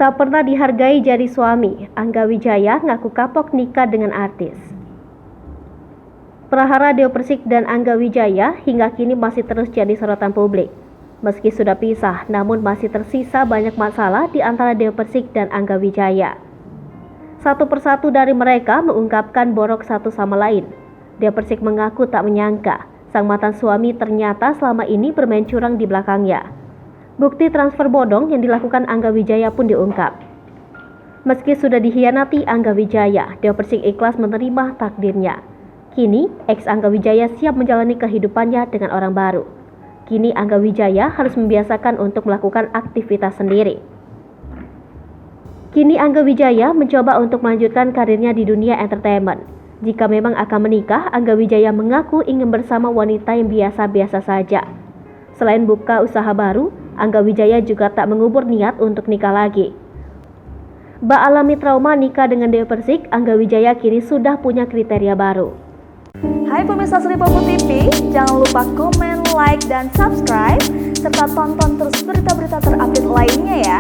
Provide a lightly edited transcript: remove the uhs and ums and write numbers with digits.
Tak pernah dihargai jadi suami, Angga Wijaya ngaku kapok nikah dengan artis. Prahara Dewa Persik dan Angga Wijaya hingga kini masih terus jadi sorotan publik. Meski sudah pisah, namun masih tersisa banyak masalah di antara Dewa Persik dan Angga Wijaya. Satu persatu dari mereka mengungkapkan borok satu sama lain. Dewa Persik mengaku tak menyangka sang mantan suami ternyata selama ini bermain curang di belakangnya. Bukti transfer bodong yang dilakukan Angga Wijaya pun diungkap. Meski sudah dikhianati Angga Wijaya, Dewa Persik ikhlas menerima takdirnya. Kini, ex Angga Wijaya siap menjalani kehidupannya dengan orang baru. Kini Angga Wijaya harus membiasakan untuk melakukan aktivitas sendiri. Kini Angga Wijaya mencoba untuk melanjutkan karirnya di dunia entertainment. Jika memang akan menikah, Angga Wijaya mengaku ingin bersama wanita yang biasa-biasa saja. Selain buka usaha baru, Angga Wijaya juga tak mengubur niat untuk nikah lagi. Bak alami trauma nikah dengan Dewa Persik, Angga Wijaya kini sudah punya kriteria baru. Hai pemirsa Sri Popo TV, jangan lupa komen, like, dan subscribe, serta tonton terus berita-berita terupdate lainnya ya.